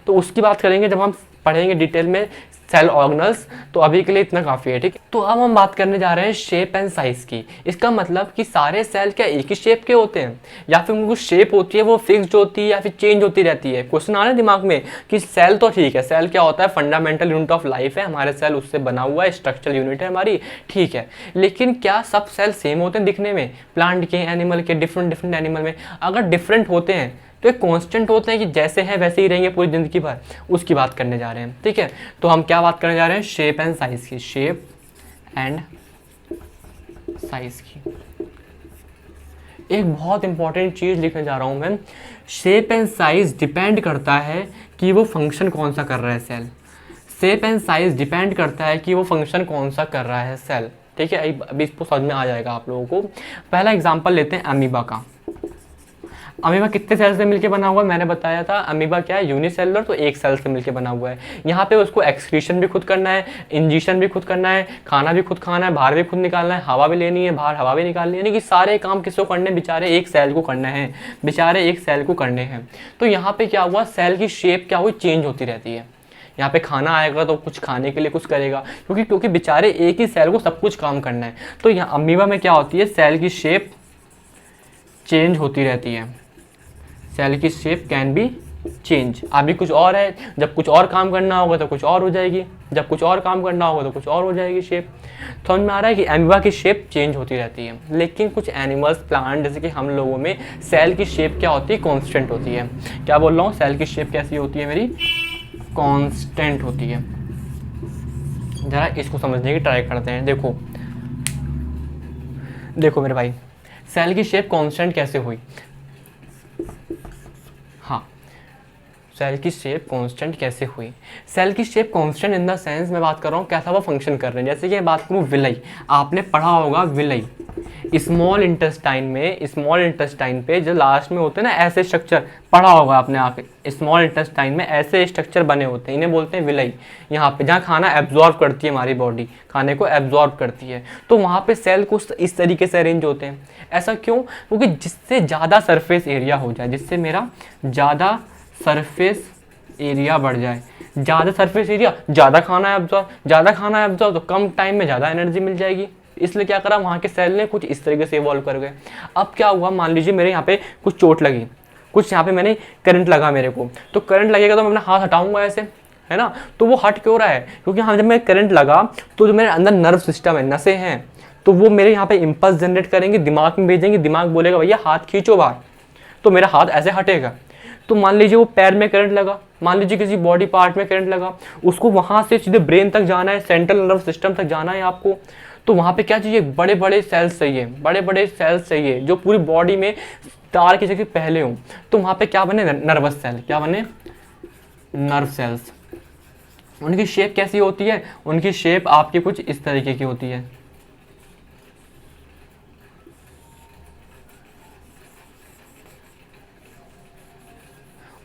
तो उसकी बात करेंगे जब हम पढ़ेंगे डिटेल में सेल ऑर्गेनल्स। तो अभी के लिए इतना काफी है, ठीक है। तो अब हम बात करने जा रहे हैं शेप एंड साइज की। इसका मतलब कि सारे सेल क्या एक ही शेप के होते हैं, या फिर उनको शेप होती है वो फिक्स्ड होती है, या फिर चेंज होती रहती है। क्वेश्चन आ रहा है दिमाग में कि सेल तो ठीक है, सेल क्या होता है, फंडामेंटल यूनिट ऑफ लाइफ है, हमारे सेल उससे बना हुआ है, स्ट्रक्चरल यूनिट है हमारी, ठीक है। लेकिन क्या सब सेल सेम होते हैं दिखने में, प्लांट के, एनिमल के, डिफरेंट एनिमल में? अगर डिफरेंट होते हैं तो एक कांस्टेंट होते हैं कि जैसे हैं वैसे ही रहेंगे पूरी जिंदगी भर, उसकी बात करने जा रहे हैं, ठीक है। तो हम क्या बात करने जा रहे हैं, शेप एंड साइज की। शेप एंड साइज की एक बहुत इंपॉर्टेंट चीज लिखने जा रहा हूं मैं। शेप एंड साइज डिपेंड करता है कि वो फंक्शन कौन सा कर रहा है cell. Shape and size depend करता है कि वो फंक्शन कौन सा कर रहा है सेल, ठीक है। अभी इसको समझ में आ जाएगा आप लोगों को। पहला एग्जाम्पल लेते हैं अमीबा का। अमीबा कितने सेल से मिलकर बना हुआ है, मैंने बताया था अमीबा क्या है, यूनिसेलुलर, तो एक सेल से मिलकर बना हुआ है। यहाँ पे उसको एक्सक्रीशन भी खुद करना है, इंजेक्शन भी खुद करना है, खाना भी खुद खाना है, बाहर भी खुद निकालना है, हवा भी लेनी है, बाहर हवा भी निकालनी है। यानी कि सारे काम किसको करने, बेचारे एक सेल को करना है, बेचारे एक सेल को करने हैं। तो यहाँ पे क्या हुआ, सेल की शेप क्या हुई, चेंज होती रहती है। यहाँ पे खाना आएगा तो कुछ खाने के लिए कुछ करेगा, क्योंकि बेचारे एक ही सेल को सब कुछ काम करना है। तो यहाँ अमीबा में क्या होती है, सेल की शेप चेंज होती रहती है। सेल की शेप कैन बी चेंज। अभी कुछ और है, जब कुछ और काम करना होगा तो कुछ और हो जाएगी, जब कुछ और काम करना होगा तो कुछ और हो जाएगी शेप। समझ में आ रहा है कि अमीबा की शेप चेंज होती रहती है। लेकिन कुछ एनिमल्स, प्लांट, जैसे कि हम लोगों में सेल की शेप क्या होती है, कांस्टेंट होती है। क्या बोल रहा हूँ, सेल की शेप कैसी होती है मेरी, कांस्टेंट होती है। जरा इसको समझने की ट्राई करते हैं। देखो मेरे भाई, सेल की शेप कांस्टेंट कैसे हुई। हाँ, सेल की शेप कांस्टेंट कैसे हुई? सेल की shape constant in the sense मैं बात कर रहा हूँ कैसा वो फंक्शन कर रहे हैं। जैसे कि मैं बात करूँ विलय, आपने पढ़ा होगा विलय स्मॉल इंटेस्टाइन पे जो लास्ट में होते हैं ना ऐसे स्ट्रक्चर, पढ़ा होगा आपने आके स्मॉल इंटेस्टाइन में ऐसे स्ट्रक्चर बने होते हैं, इन्हें बोलते हैं विलय। यहाँ पे जहाँ खाना एब्जॉर्ब करती है, हमारी बॉडी खाने को एब्जॉर्ब करती है, तो वहाँ पे सेल कुछ इस तरीके से अरेंज होते हैं। ऐसा क्यों? क्योंकि जिससे ज़्यादा सरफेस एरिया हो जाए, जिससे मेरा ज़्यादा सरफेस एरिया बढ़ जाए, ज़्यादा सरफेस एरिया ज़्यादा खाना एब्जॉर्ब, तो कम टाइम में ज़्यादा एनर्जी मिल जाएगी। इसलिए क्या करा वहाँ के सेल ने कुछ इस तरीके से इवॉल्व कर गए। अब क्या हुआ, मान लीजिए मेरे यहाँ पे कुछ चोट लगी, कुछ यहाँ पे मैंने करंट लगा मेरे को, तो करंट लगेगा तो मैं अपना हाथ हटाऊंगा ऐसे, है ना। तो वो हट क्यों रहा है? क्योंकि हाँ जब मैं करंट लगा तो जो मेरे अंदर नर्व सिस्टम है, नसें हैं, तो वो मेरे यहाँ पे इम्पल्स जनरेट करेंगे, दिमाग में भेजेंगे, दिमाग बोलेगा भैया हाथ खींचो बाहर, तो मेरा हाथ ऐसे हटेगा। तो मान लीजिए वो पैर में करंट लगा, मान लीजिए किसी बॉडी पार्ट में करंट लगा, उसको वहाँ से सीधे ब्रेन तक जाना है, सेंट्रल नर्व सिस्टम तक जाना है आपको, तो वहाँ पे क्या चाहिए? बड़े बड़े सेल्स चाहिए जो पूरी बॉडी में तार की जगह पहले हों। तो वहाँ पे क्या बने? Nervous cell. क्या बने? Nerve cells. उनकी शेप कैसी होती है? उनकी शेप आपकी कुछ इस तरीके की होती है।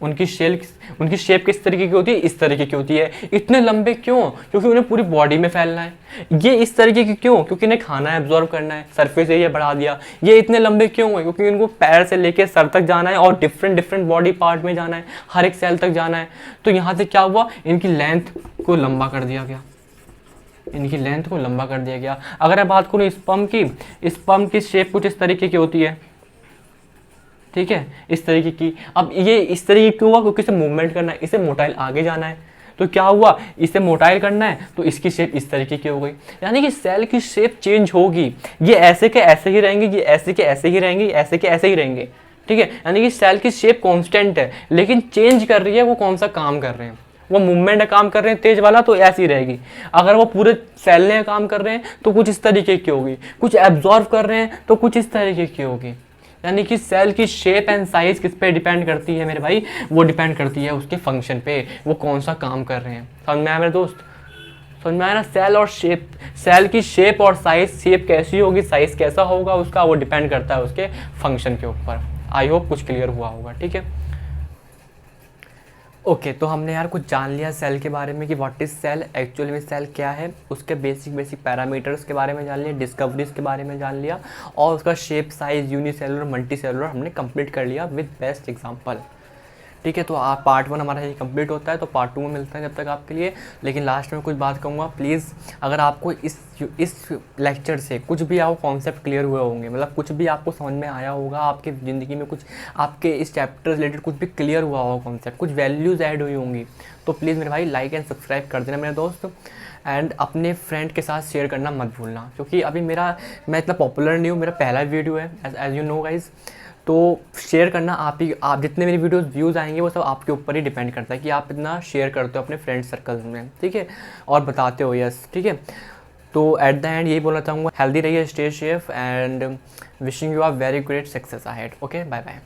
उनकी शेप किस तरीके की होती है? इस तरीके की होती है। इतने लंबे क्यों? क्योंकि उन्हें पूरी बॉडी में फैलना है। ये इस तरीके की क्यों? क्योंकि इन्हें खाना एब्जॉर्ब करना है, सरफेस एरिया बढ़ा दिया। ये इतने लंबे क्यों हुए? क्योंकि इनको पैर से लेकर सर तक जाना है और डिफरेंट बॉडी पार्ट में जाना है, हर एक सेल तक जाना है। तो यहाँ से क्या हुआ, इनकी लेंथ को लंबा कर दिया गया। अगर मैं बात करूँ स्पर्म की शेप कुछ इस तरीके की होती है, ठीक है, इस तरीके की। अब ये इस तरीके क्यों हुआ? क्योंकि इसे मूवमेंट करना है, इसे मोटाइल आगे जाना है, तो क्या हुआ, इसे मोटाइल करना है, तो इसकी शेप इस तरीके की हो गई। यानी कि सेल की शेप चेंज होगी, ये ऐसे के ऐसे ही रहेंगे, ये ऐसे के ऐसे ही रहेंगे, ऐसे के ऐसे ही रहेंगे, ठीक है। यानी कि सेल की शेप कांस्टेंट है, लेकिन चेंज कर रही है वो कौन सा काम कर रहे हैं। वो मूवमेंट काम कर रहे हैं तेज वाला, तो ऐसी रहेगी। अगर वो पूरे सेल ने काम कर रहे हैं तो कुछ इस तरीके की होगी, कुछ एब्जॉर्व कर रहे हैं तो कुछ इस तरीके की होगी। यानी कि सेल की शेप एंड साइज किस पे डिपेंड करती है मेरे भाई? वो डिपेंड करती है उसके फंक्शन पे, वो कौन सा काम कर रहे हैं। समझ में आया मेरे दोस्त? समझ में आया ना? सेल की शेप और साइज, शेप कैसी होगी, साइज कैसा होगा उसका, वो डिपेंड करता है उसके फंक्शन के ऊपर। आई होप कुछ क्लियर हुआ होगा, ठीक है। ओके, तो हमने यार कुछ जान लिया सेल के बारे में कि व्हाट इज़ सेल, एक्चुअली में सेल क्या है, उसके बेसिक पैरामीटर्स के बारे में जान लिया, डिस्कवरीज के बारे में जान लिया, और उसका शेप, साइज, यूनिसेलुलर, मल्टीसेलुलर हमने कंप्लीट कर लिया विद बेस्ट एग्जांपल, ठीक है। तो आप पार्ट 1 हमारा ये कंप्लीट होता है, तो पार्ट 2 में मिलता है जब तक आपके लिए। लेकिन लास्ट में कुछ बात कहूँगा, प्लीज़ अगर आपको इस लेक्चर से कुछ भी आपको कॉन्सेप्ट क्लियर हुए होंगे, मतलब कुछ भी आपको समझ में आया होगा, आपकी ज़िंदगी में कुछ आपके इस चैप्टर रिलेटेड कुछ भी क्लियर हुआ होगा कॉन्सेप्ट, कुछ वैल्यूज़ ऐड हुई होंगी, तो प्लीज़ मेरे भाई लाइक एंड सब्सक्राइब कर देना मेरे दोस्त, एंड अपने फ्रेंड के साथ शेयर करना मत भूलना। क्योंकि अभी मैं इतना पॉपुलर नहीं हूँ, मेरा पहला वीडियो है एज यू नो गाइज, तो शेयर करना आप जितने मेरी वीडियोस व्यूज़ आएंगे वो सब आपके ऊपर ही डिपेंड करता है कि आप इतना शेयर करते हो अपने फ्रेंड सर्कल में, ठीक है, और बताते हो यस, ठीक है। तो एट द एंड यही बोलना चाहूँगा, हेल्दी रहिए, stay safe, and wishing you are very great success ahead. Okay, bye bye.